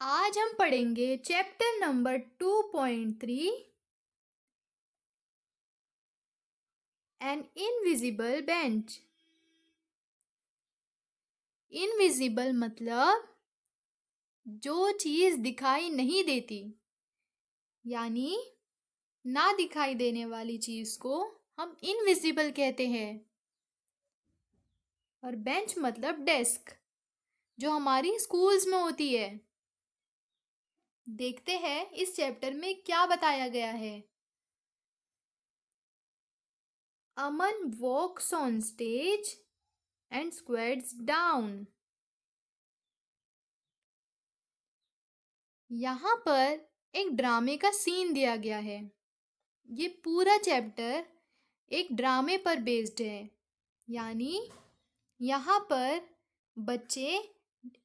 आज हम पढ़ेंगे chapter number 2.3 an invisible bench. Invisible मतलब जो चीज दिखाई नहीं देती, यानी ना दिखाई देने वाली चीज को हम इनविजिबल कहते हैं। और बेंच मतलब डेस्क, जो हमारी स्कूल्स में होती है। देखते हैं इस चैप्टर में क्या बताया गया है। Aman walks on stage and squats down. यहाँ पर एक ड्रामे का सीन दिया गया है। ये पूरा चैप्टर एक ड्रामे पर बेस्ड है, यानी यहाँ पर बच्चे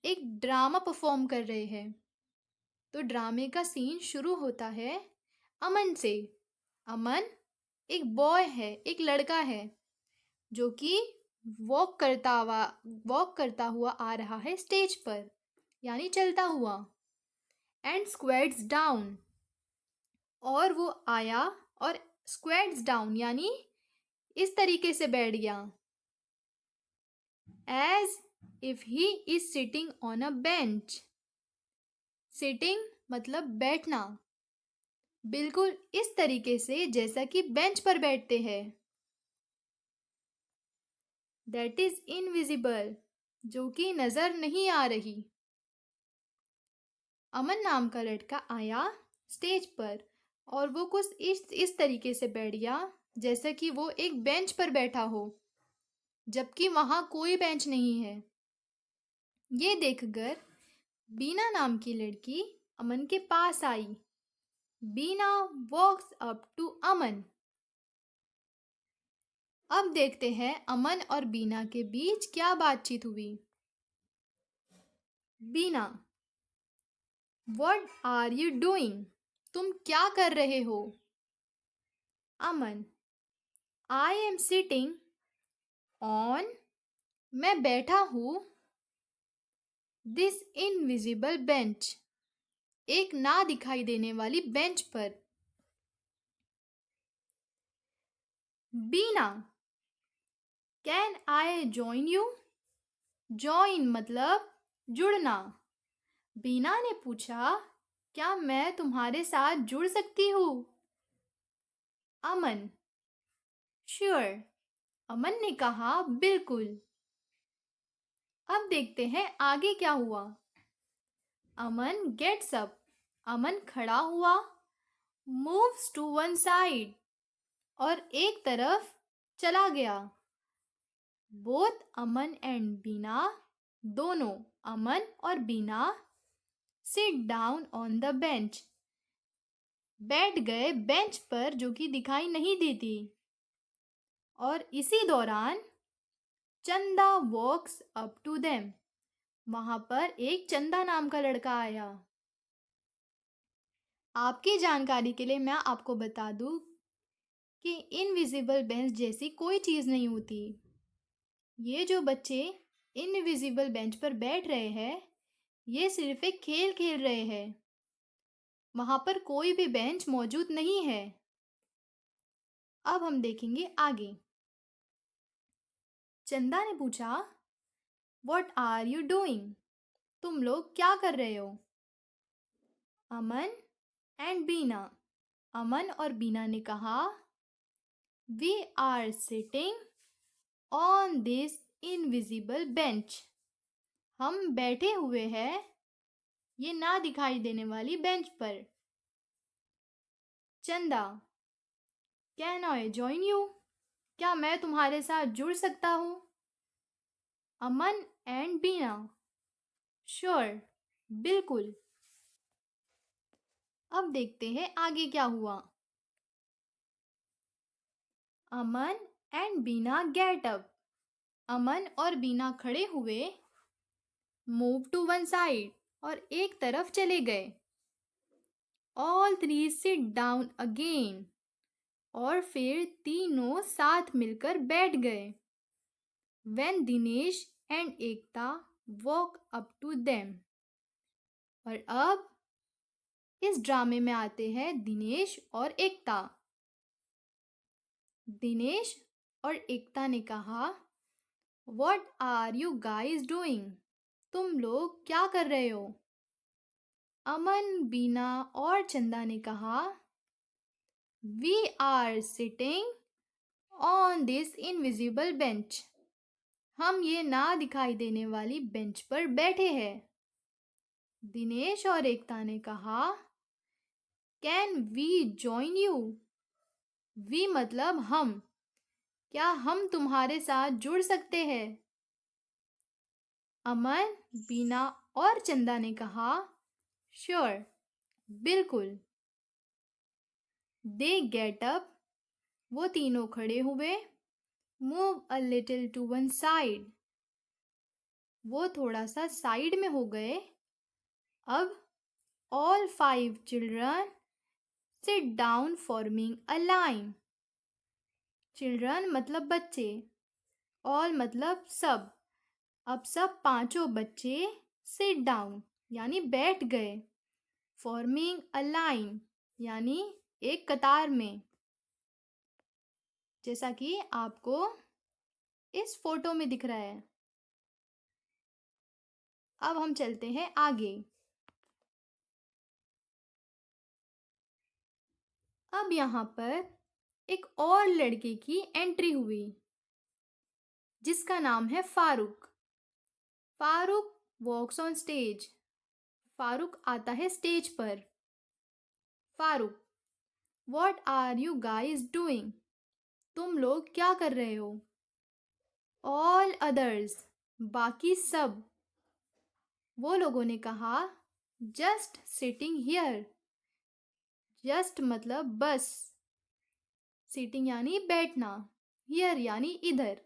एक ड्रामा परफॉर्म कर रहे हैं। तो ड्रामे का सीन शुरू होता है अमन से। अमन एक बॉय है, एक लड़का है जो कि वॉक करता हुआ आ रहा है स्टेज पर, यानी चलता हुआ। एंड स्क्वेट्स डाउन, और वो आया और स्क्वेट्स डाउन यानी इस तरीके से बैठ गया। As if he is sitting on a bench. Sitting मतलब बैठना, बिल्कुल इस तरीके से जैसा कि बेंच पर बैठते हैं। दैट इज इनविजिबल, जो कि नजर नहीं आ रही। अमन नाम का लड़का आया स्टेज पर और वो कुछ इस तरीके से बैठ गया जैसे कि वो एक बेंच पर बैठा हो, जबकि वहां कोई बेंच नहीं है। ये देखकर बीना नाम की लड़की अमन के पास आई। बीना वॉक्स अप टू अमन। अब देखते हैं अमन और बीना के बीच क्या बातचीत हुई। बीना, व्हाट आर यू डूइंग? तुम क्या कर रहे हो? अमन, आई एम सिटिंग ऑन, मैं बैठा हूँ, दिस इनविजिबल बेंच, एक ना दिखाई देने वाली बेंच पर। Bina, can I join you? Join मतलब जुड़ना। बीना ने पूछा, क्या मैं तुम्हारे साथ जुड़ सकती हूँ? अमन, श्योर। अमन ने कहा, बिल्कुल। अब देखते हैं आगे क्या हुआ। अमन गेट्स अप, अमन खड़ा हुआ। मूव्स टू वन साइड, और एक तरफ चला गया। बोथ अमन एंड बीना, दोनों अमन और Bina, sit down on the bench, बैठ गए बेंच पर जो कि दिखाई नहीं देती। और इसी दौरान चंदा वॉक्स अप टू देम, वहां पर एक चंदा नाम का लड़का आया। आपकी जानकारी के लिए मैं आपको बता दूं कि इनविजिबल बेंच जैसी कोई चीज़ नहीं होती। ये जो बच्चे इनविजिबल बेंच पर बैठ रहे हैं, ये सिर्फ एक खेल खेल रहे हैं। वहां पर कोई भी बेंच मौजूद नहीं है। अब हम देखेंगे आगे। चंदा ने पूछा, व्हाट आर यू डूइंग? तुम लोग क्या कर रहे हो? अमन एंड बीना, अमन और बीना ने कहा, we are sitting on this invisible bench, हम बैठे हुए हैं ये ना दिखाई देने वाली बेंच पर। चंदा, कैन आई जॉइन यू? क्या मैं तुम्हारे साथ जुड़ सकता हूँ? अमन एंड बीना, श्योर, बिल्कुल। अब देखते हैं आगे क्या हुआ। अमन एंड बीना गेट अप, अमन और बीना खड़े हुए। मूव टू वन साइड, और एक तरफ चले गए। All three sit down again, और फिर तीनों साथ मिलकर बैठ गए। When Dinesh and Ekta walk up to them, और अब इस ड्रामे में आते हैं दिनेश और एकता। दिनेश और एकता ने कहा, what are you guys doing? तुम लोग क्या कर रहे हो? अमन, बीना और चंदा ने कहा, we are sitting on this invisible bench. हम ये ना दिखाई देने वाली बेंच पर बैठे हैं। दिनेश और एकता ने कहा, can we join you? We मतलब हम। क्या हम तुम्हारे साथ जुड़ सकते हैं? अमन, बीना और चंदा ने कहा, श्योर, बिल्कुल। दे गेट अप, वो तीनों खड़े हुए। Move a little to one side, वो थोड़ा सा साइड में हो गए। अब all 5 children sit down forming a line. Children मतलब बच्चे, ऑल मतलब सब। अब सब पांचों बच्चे सिट डाउन यानी बैठ गए। फॉर्मिंग अ लाइन यानी एक कतार में, जैसा कि आपको इस फोटो में दिख रहा है। अब हम चलते हैं आगे। अब यहाँ पर एक और लड़के की एंट्री हुई जिसका नाम है Farooq. Farooq walks on stage. Farooq आता है स्टेज पर। Farooq, what are you guys doing? तुम लोग क्या कर रहे हो? ऑल अदर्स, बाकी सब, वो लोगों ने कहा, जस्ट सिटिंग हियर। जस्ट मतलब बस, सिटिंग यानी बैठना, हियर यानी इधर।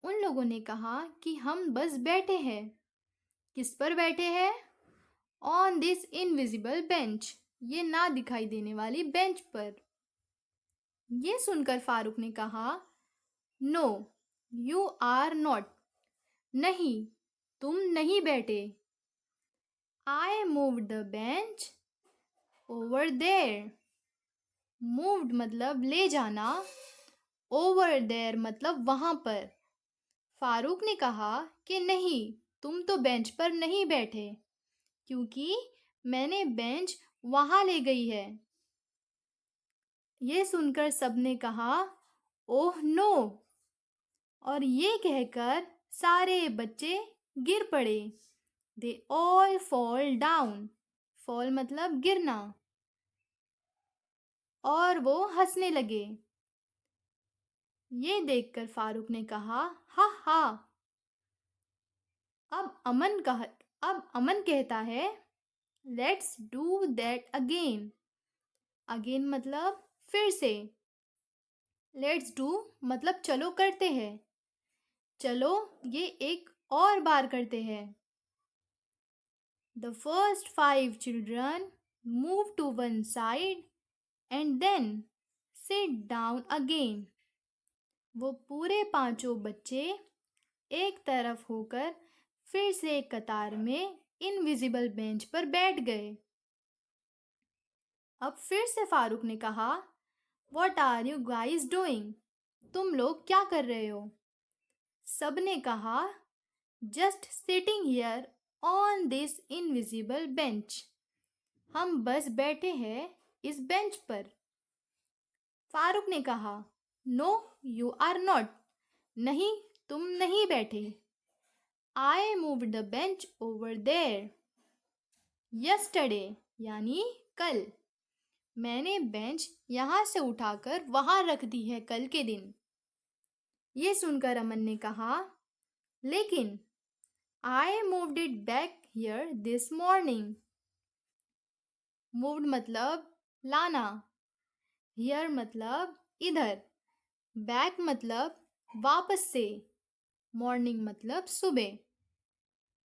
उन लोगों ने कहा कि हम बस बैठे हैं। किस पर बैठे हैं? ऑन दिस इनविजिबल बेंच, ये ना दिखाई देने वाली बेंच पर। ये सुनकर फारूक ने कहा, नो, यू आर नॉट। नहीं, तुम नहीं बैठे। I moved the bench over there. Moved मतलब ले जाना, ओवर देयर मतलब वहां पर। फारूक ने कहा कि नहीं, तुम तो बेंच पर नहीं बैठे, क्योंकि मैंने बेंच वहां ले गई है। ये सुनकर सबने कहा, ओह नो, और ये कहकर सारे बच्चे गिर पड़े। They all fall down. Fall मतलब गिरना। और वो हंसने लगे। ये देखकर फारूक ने कहा, हा हा। अब अमन कहता है, let's do that again. Again मतलब फिर से। लेट्स डू मतलब चलो करते हैं। चलो ये एक और बार करते हैं। The first 5 children move to one side and then sit down again. वो पूरे पांचों बच्चे एक तरफ होकर फिर से एक कतार में इनविजिबल बेंच पर बैठ गए। अब फिर से फारूक ने कहा, What are you guys doing? तुम लोग क्या कर रहे हो? सबने कहा, Just sitting here on this invisible bench. हम बस बैठे हैं इस बेंच पर। फारूक ने कहा, नो, यू आर नॉट। नहीं, तुम नहीं बैठे। I move the bench over there. Yesterday यानी कल। मैंने बेंच यहाँ से उठाकर वहाँ रख दी है कल के दिन। ये सुनकर अमन ने कहा, लेकिन I moved it back here this morning. Moved मतलब लाना, हियर मतलब इधर, बैक मतलब वापस से, मॉर्निंग मतलब सुबह।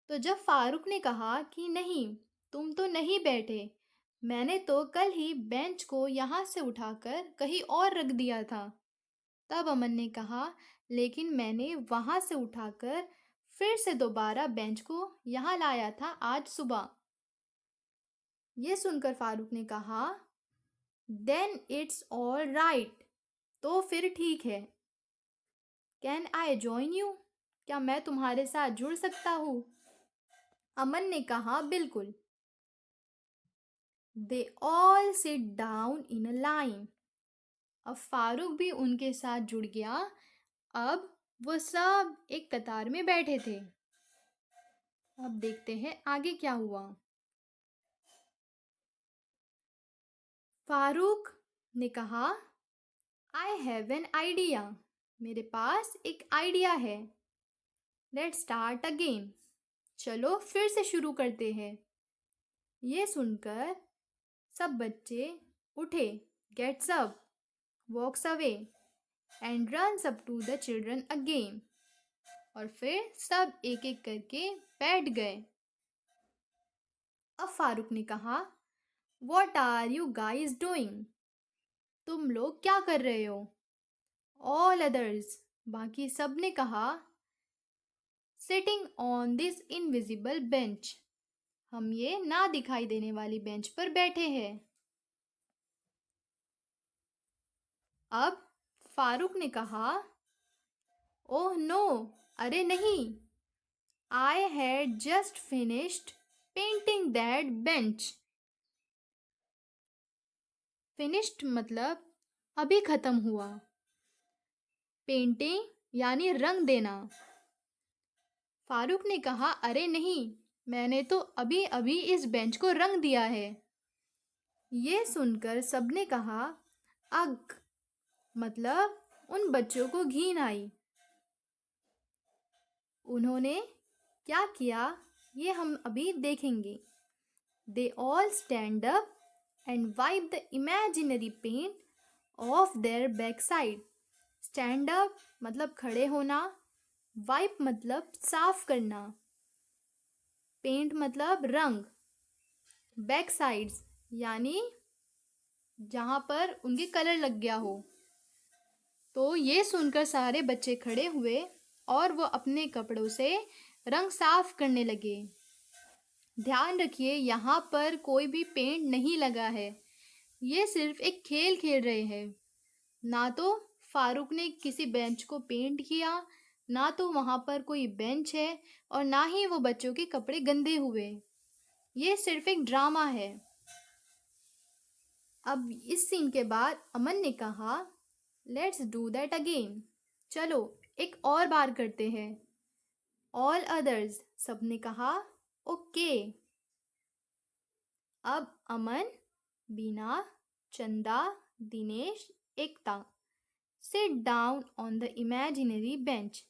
तो जब फारूक ने कहा कि नहीं, तुम तो नहीं बैठे, मैंने तो कल ही बेंच को यहाँ से उठाकर कहीं और रख दिया था, तब अमन ने कहा, लेकिन मैंने वहाँ से उठाकर फिर से दोबारा बेंच को यहाँ लाया था आज सुबह। ये सुनकर फारूक ने कहा, देन इट्स ऑल राइट, तो फिर ठीक है। कैन आई जॉइन यू, क्या मैं तुम्हारे साथ जुड़ सकता हूँ? अमन ने कहा, बिल्कुल। They all sit down in a line. अब फारूक भी उनके साथ जुड़ गया। अब वो सब एक कतार में बैठे थे। अब देखते हैं आगे क्या हुआ। फारूक ने कहा, आई हैव एन आइडिया, मेरे पास एक आइडिया है। लेट्स स्टार्ट अगेन, चलो फिर से शुरू करते हैं। ये सुनकर सब बच्चे उठे, gets up, walks away and runs up to the children again. और फिर सब एक एक करके बैठ गए। अब फारूक ने कहा, what are you guys doing, तुम लोग क्या कर रहे हो? ऑल अदर्स, बाकी सब ने कहा, sitting on this invisible bench, हम ये ना दिखाई देने वाली बेंच पर बैठे हैं। अब फारूक ने कहा, ओह नो, अरे नहीं, I had just finished painting that bench. Finished मतलब अभी खत्म हुआ, पेंटिंग यानी रंग देना। फारूक ने कहा, अरे नहीं, मैंने तो अभी अभी इस बेंच को रंग दिया है। ये सुनकर सबने कहा, अग, मतलब उन बच्चों को घिन आई। उन्होंने क्या किया ये हम अभी देखेंगे। They all stand up and wipe the imaginary paint off their back side. Stand up मतलब खड़े होना, वाइप मतलब साफ करना, पेंट मतलब रंग, बैक साइड्स यानी जहाँ पर उनके कलर लग गया हो। तो ये सुनकर सारे बच्चे खड़े हुए और वो अपने कपड़ों से रंग साफ करने लगे। ध्यान रखिए, यहाँ पर कोई भी पेंट नहीं लगा है, ये सिर्फ एक खेल खेल रहे हैं। ना तो फारूक ने किसी बेंच को पेंट किया, ना तो वहाँ पर कोई बेंच है, और ना ही वो बच्चों के कपड़े गंदे हुए। ये सिर्फ एक ड्रामा है। अब इस सीन के बाद अमन ने कहा, लेट्स डू दैट अगेन, चलो एक और बार करते हैं। ऑल अदर्स, सबने कहा, ओके। अब Aman, Bina, Chanda, Dinesh, Ekta sit down on the imaginary bench.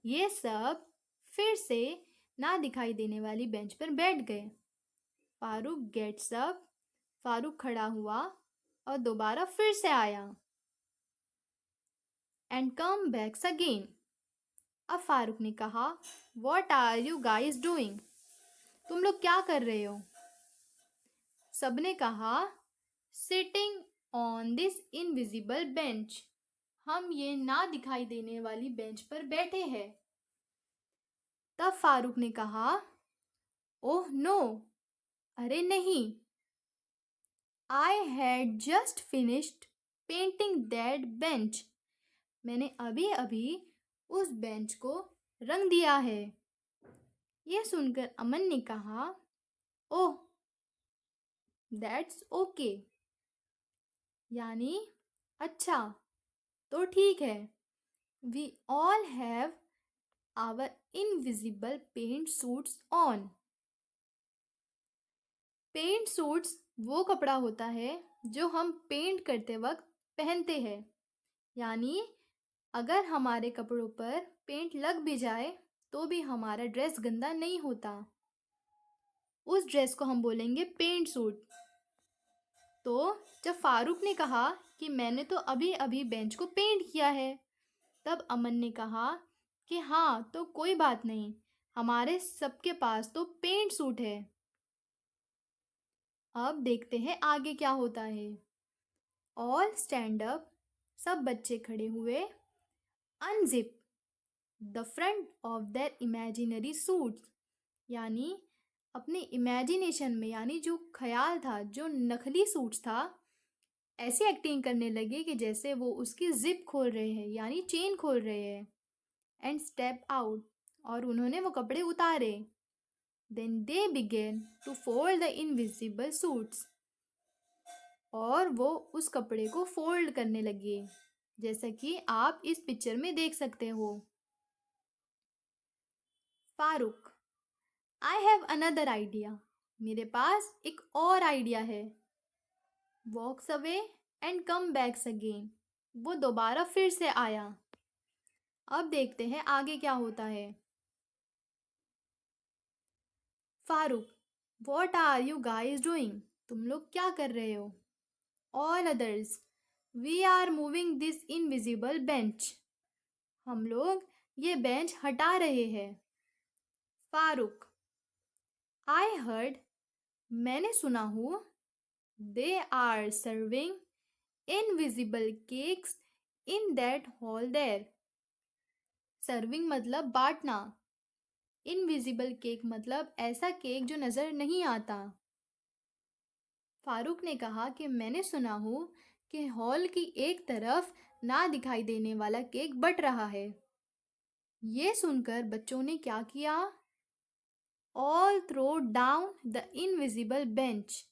ये सब फिर से ना दिखाई देने वाली बेंच पर बैठ गए। फारूक गेट्स अप, फारूक खड़ा हुआ और दोबारा फिर से आया। And come backs again. अब फारूक ने कहा, what are you guys doing, तुम लोग क्या कर रहे हो? सबने कहा, sitting on this invisible bench, हम ये ना दिखाई देने वाली बेंच पर बैठे हैं। तब फारूक ने कहा, ओह नो, अरे नहीं, I had just finished painting that bench, मैंने अभी अभी उस बेंच को रंग दिया है। यह सुनकर अमन ने कहा, ओह दैट्स ओके, यानी अच्छा, तो ठीक है। We all have our invisible pant suits on. Pant suits वो कपड़ा होता है जो हम पेंट करते वक्त पहनते हैं, यानी अगर हमारे कपड़ों पर पेंट लग भी जाए तो भी हमारा ड्रेस गंदा नहीं होता। उस ड्रेस को हम बोलेंगे पेंट सूट। तो जब फारूक ने कहा कि मैंने तो अभी अभी बेंच को पेंट किया है, तब अमन ने कहा कि हाँ, तो कोई बात नहीं, हमारे सबके पास तो पेंट सूट है। अब देखते हैं आगे क्या होता है। ऑल स्टैंड अप, सब बच्चे खड़े हुए। Unzip the front of their imaginary suits, यानी अपने इमेजिनेशन में यानी जो ख्याल था, जो नकली सूट्स था, ऐसी एक्टिंग करने लगे कि जैसे वो उसकी जिप खोल रहे हैं यानी चेन खोल रहे हैं। एंड स्टेप आउट, और उन्होंने वो कपड़े उतारे। Then they began to fold the invisible suits, और वो उस कपड़े को फोल्ड करने लगे, जैसा कि आप इस पिक्चर में देख सकते हो। Farooq, I have another idea, मेरे पास एक और आइडिया है। Walks away and come backs again, वो दोबारा फिर से आया। अब देखते हैं आगे क्या होता है। Farooq, what are you guys doing, तुम लोग क्या कर रहे हो? All others, we are moving this invisible bench, हम लोग ये बेंच हटा रहे हैं। फारूक, आई हर्ड, मैंने सुना हूँ, they are serving invisible cakes in that hall there. Serving मतलब बांटना, इनविजिबल केक मतलब ऐसा केक जो नज़र नहीं आता। फारूक ने कहा कि मैंने सुना हूँ कि हॉल की एक तरफ ना दिखाई देने वाला केक बट रहा है। ये सुनकर बच्चों ने क्या किया? All throw down the invisible bench,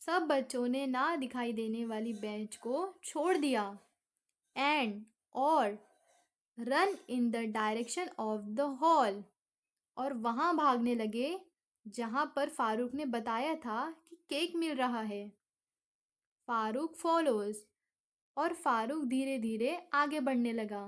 सब बच्चों ने ना दिखाई देने वाली बेंच को छोड़ दिया। एंड, और run in the direction of the hall, और वहाँ भागने लगे जहाँ पर फारूक ने बताया था कि केक मिल रहा है। फारूक फॉलोज, और फारूक धीरे धीरे आगे बढ़ने लगा।